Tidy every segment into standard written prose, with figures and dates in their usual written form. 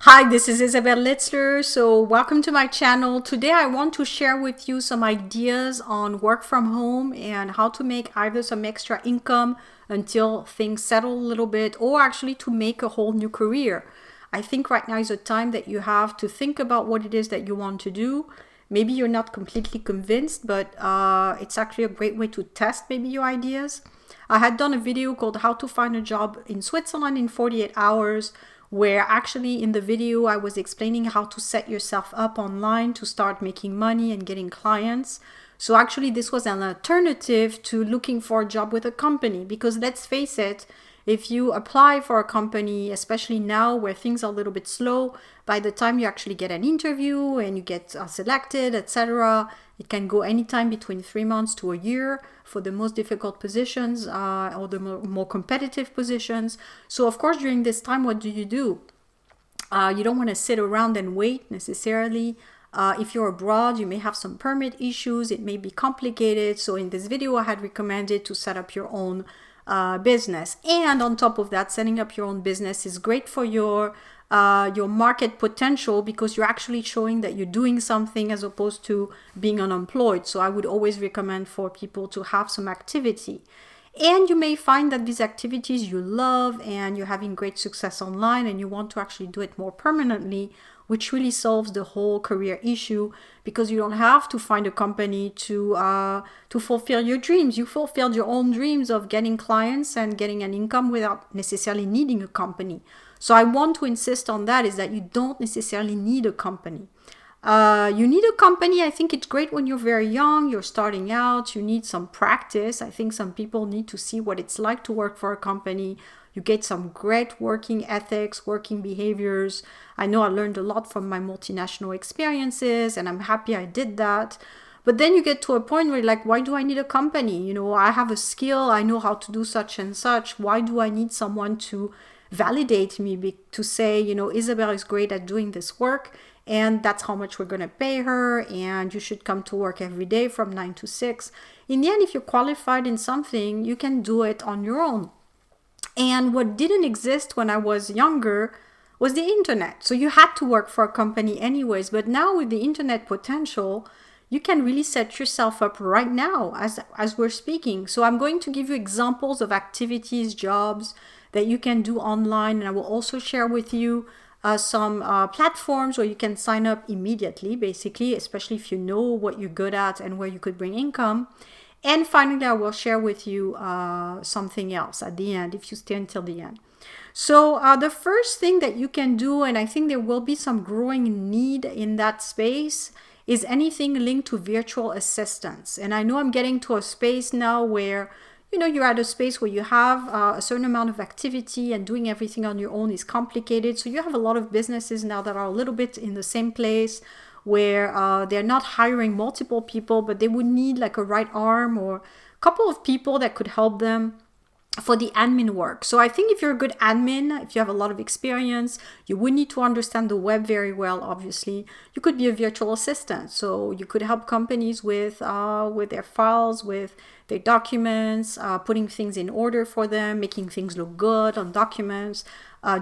Hi, this is Isabel Litzler. So, welcome to my channel. Today, I want to share with you some ideas on work from home and how to make either some extra income until things settle a little bit, or actually to make a whole new career. I think right now is a time that you have to think about what it is that you want to do. Maybe you're not completely convinced, but it's actually a great way to test maybe your ideas. I had done a video called How to Find a Job in Switzerland in 48 Hours, where actually in the video I was explaining how to set yourself up online to start making money and getting clients. So actually this was an alternative to looking for a job with a company, because let's face it, if you apply for a company, especially now where things are a little bit slow, by the time you actually get an interview and you get selected, etc., it can go anytime between 3 months to a year for the most difficult positions or the more competitive positions. So of course, during this time, what do? You don't want to sit around and wait necessarily. If you're abroad, you may have some permit issues. It may be complicated. So in this video, I had recommended to set up your own business. And on top of that, setting up your own business is great for your market potential, because you're actually showing that you're doing something as opposed to being unemployed. So I would always recommend for people to have some activity. And you may find that these activities you love and you're having great success online and you want to actually do it more permanently, which really solves the whole career issue, because you don't have to find a company to fulfill your dreams. You fulfilled your own dreams of getting clients and getting an income without necessarily needing a company. So I want to insist on that, is that you don't necessarily need a company. You need a company. I think it's great when you're very young, you're starting out, you need some practice. I think some people need to see what it's like to work for a company. You get some great working ethics, working behaviors. I know I learned a lot from my multinational experiences, and I'm happy I did that. But then you get to a point where you're like, why do I need a company? I have a skill, I know how to do such and such. Why do I need someone to validate me, to say, Isabel is great at doing this work, and that's how much we're going to pay her, and you should come to work every day from 9 to 6. In the end, if you're qualified in something, you can do it on your own. And what didn't exist when I was younger was the internet. So you had to work for a company anyways. But now with the internet potential, you can really set yourself up right now as we're speaking. So I'm going to give you examples of activities, jobs that you can do online. And I will also share with you some platforms where you can sign up immediately, basically, especially if you know what you're good at and where you could bring income. And finally, I will share with you something else at the end, if you stay until the end. So the first thing that you can do, and I think there will be some growing need in that space, is anything linked to virtual assistants. And I know I'm getting to a space now where you're at a space where you have a certain amount of activity, and doing everything on your own is complicated. So you have a lot of businesses now that are a little bit in the same place, where they're not hiring multiple people, but they would need like a right arm or a couple of people that could help them for the admin work. So I think if you're a good admin, if you have a lot of experience, you would need to understand the web very well, obviously. You could be a virtual assistant. So you could help companies with their files, with their documents, putting things in order for them, making things look good on documents,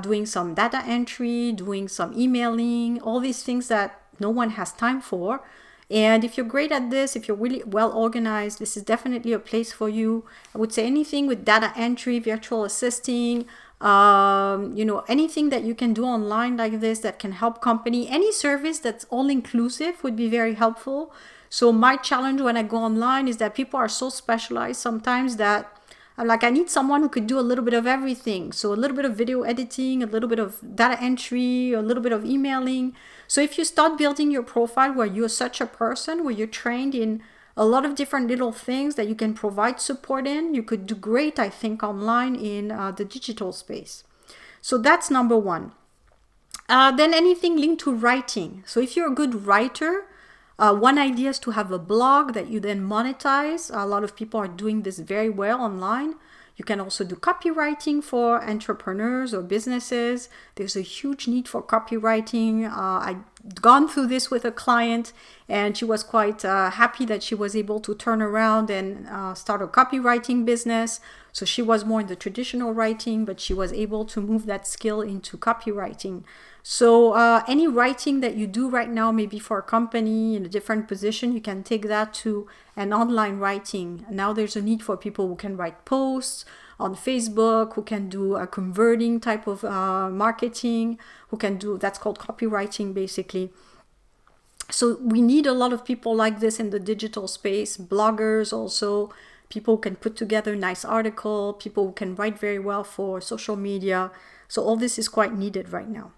doing some data entry, doing some emailing, all these things that no one has time for. And if you're great at this, if you're really well organized, this is definitely a place for you. I would say anything with data entry, virtual assisting, anything that you can do online like this that can help company. Any service that's all inclusive would be very helpful. So my challenge when I go online is that people are so specialized sometimes that I'm like, I need someone who could do a little bit of everything. So a little bit of video editing, a little bit of data entry, a little bit of emailing. So if you start building your profile where you're such a person, where you're trained in a lot of different little things that you can provide support in, you could do great, I think, online in the digital space. So that's number one. Then anything linked to writing. So if you're a good writer, one idea is to have a blog that you then monetize. A lot of people are doing this very well online. You can also do copywriting for entrepreneurs or businesses. There's a huge need for copywriting. I've gone through this with a client, And she was quite happy that she was able to turn around and start a copywriting business. So she was more in the traditional writing, but she was able to move that skill into copywriting. So any writing that you do right now, maybe for a company in a different position, you can take that to an online writing. Now there's a need for people who can write posts on Facebook, who can do a converting type of marketing, who can do, that's called copywriting basically. So we need a lot of people like this in the digital space, bloggers also, people who can put together a nice article, people who can write very well for social media. So all this is quite needed right now.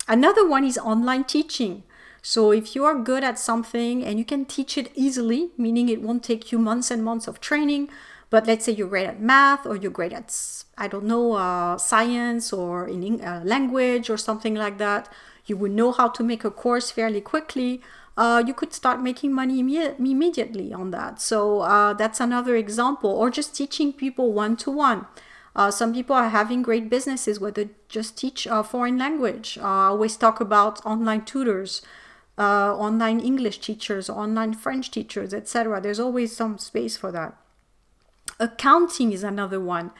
Another one is online teaching. So if you are good at something and you can teach it easily, meaning it won't take you months and months of training, but let's say you're great at math or you're great at, I don't know, science or in language or something like that, you would know how to make a course fairly quickly. You could start making money immediately on that. So that's another example. Or just teaching people one-to-one. Some people are having great businesses where they just teach foreign language. I always talk about online tutors, online English teachers, online French teachers, etc. There's always some space for that. Accounting is another one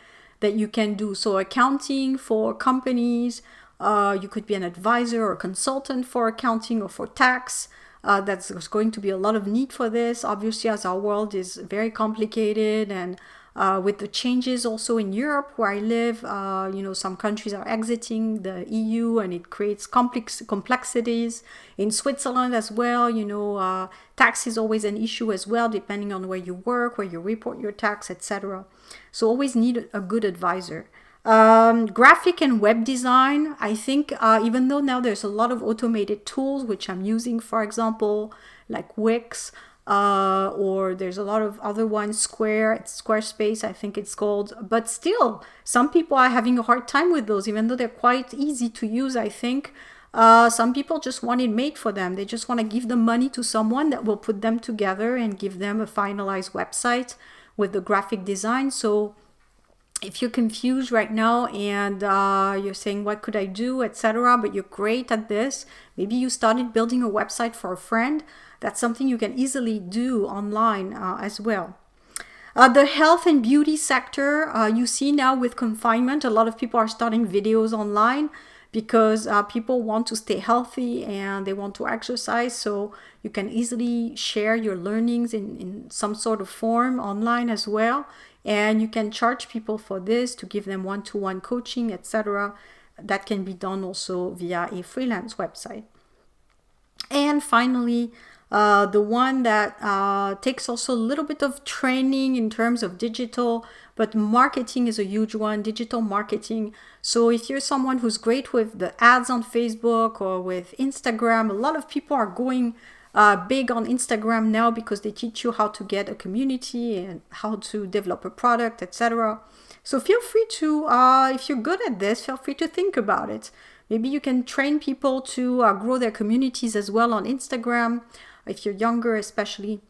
that you can do. So accounting for companies, you could be an advisor or consultant for accounting or for tax. There's going to be a lot of need for this, obviously, as our world is very complicated, and with the changes also in Europe where I live, some countries are exiting the EU and it creates complexities. In Switzerland as well, tax is always an issue as well, depending on where you work, where you report your tax, etc. So always need a good advisor. Graphic and web design, I think, even though now there's a lot of automated tools, which I'm using, for example, like Wix, or there's a lot of other ones, Squarespace, I think it's called. But still, some people are having a hard time with those, even though they're quite easy to use, I think. Some people just want it made for them. They just want to give the money to someone that will put them together and give them a finalized website with the graphic design. So if you're confused right now and you're saying, what could I do, etc., but you're great at this, maybe you started building a website for a friend, that's something you can easily do online as well. The health and beauty sector, you see now with confinement, a lot of people are starting videos online because people want to stay healthy and they want to exercise. So you can easily share your learnings in some sort of form online as well. And you can charge people for this to give them one-to-one coaching, etc. That can be done also via a freelance website. And finally, the one that takes also a little bit of training in terms of digital, but marketing is a huge one, digital marketing. So if you're someone who's great with the ads on Facebook or with Instagram, a lot of people are going big on Instagram now because they teach you how to get a community and how to develop a product, etc. So feel free to, if you're good at this, feel free to think about it. Maybe you can train people to grow their communities as well on Instagram, if you're younger especially.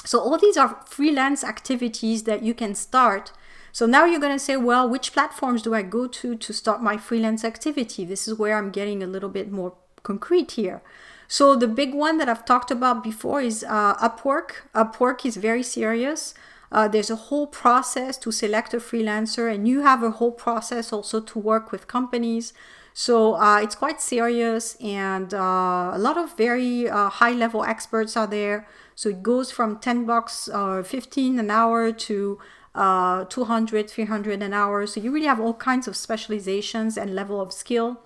So all these are freelance activities that you can start. So now you're going to say, well, which platforms do I go to start my freelance activity? This is where I'm getting a little bit more concrete here. So the big one that I've talked about before is Upwork. Upwork is very serious. There's a whole process to select a freelancer, and you have a whole process also to work with companies. So it's quite serious, and a lot of very high-level experts are there. So it goes from $10 or $15 an hour to $200, $300 an hour. So you really have all kinds of specializations and level of skill.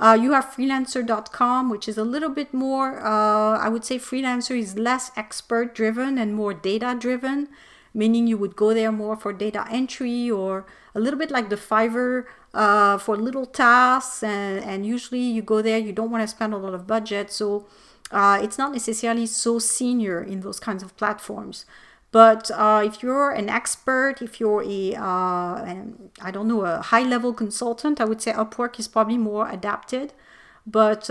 You have freelancer.com, which is a little bit more, I would say Freelancer is less expert driven and more data driven, meaning you would go there more for data entry or a little bit like the Fiverr for little tasks. And usually you go there, you don't want to spend a lot of budget. So it's not necessarily so senior in those kinds of platforms. But if you're an expert, if you're a high-level consultant, I would say Upwork is probably more adapted. But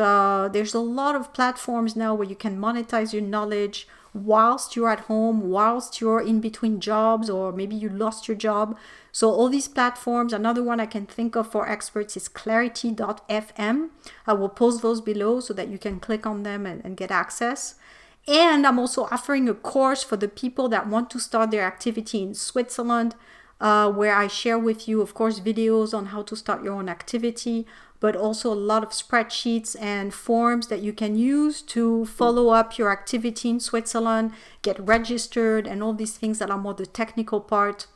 there's a lot of platforms now where you can monetize your knowledge whilst you're at home, whilst you're in between jobs, or maybe you lost your job. So all these platforms, another one I can think of for experts is clarity.fm. I will post those below so that you can click on them and get access. And I'm also offering a course for the people that want to start their activity in Switzerland, where I share with you, of course, videos on how to start your own activity, but also a lot of spreadsheets and forms that you can use to follow up your activity in Switzerland, get registered, and all these things that are more the technical part.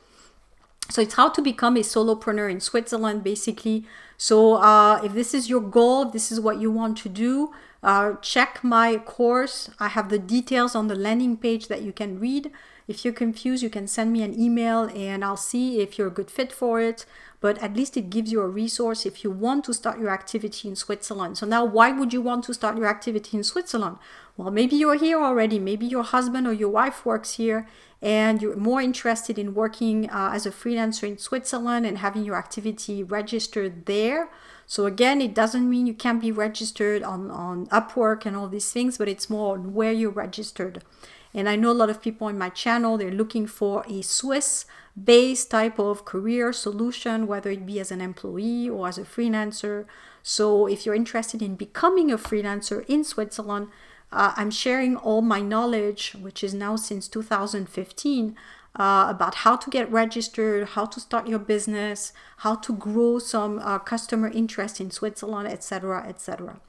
So it's how to become a solopreneur in Switzerland, basically. So if this is your goal, if this is what you want to do, check my course. I have the details on the landing page that you can read. If you're confused, you can send me an email and I'll see if you're a good fit for it. But at least it gives you a resource if you want to start your activity in Switzerland. So now, why would you want to start your activity in Switzerland? Well, maybe you're here already. Maybe your husband or your wife works here and you're more interested in working as a freelancer in Switzerland and having your activity registered there. So again, it doesn't mean you can't be registered on Upwork and all these things, but it's more on where you're registered. And I know a lot of people in my channel, they're looking for a Swiss-based type of career solution, whether it be as an employee or as a freelancer. So if you're interested in becoming a freelancer in Switzerland, I'm sharing all my knowledge, which is now since 2015, about how to get registered, how to start your business, how to grow some customer interest in Switzerland, etc., etc.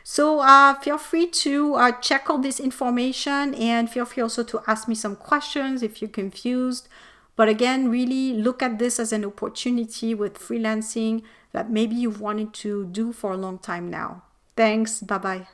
So feel free to check all this information and feel free also to ask me some questions if you're confused. But again, really look at this as an opportunity with freelancing that maybe you've wanted to do for a long time now. Thanks. Bye-bye.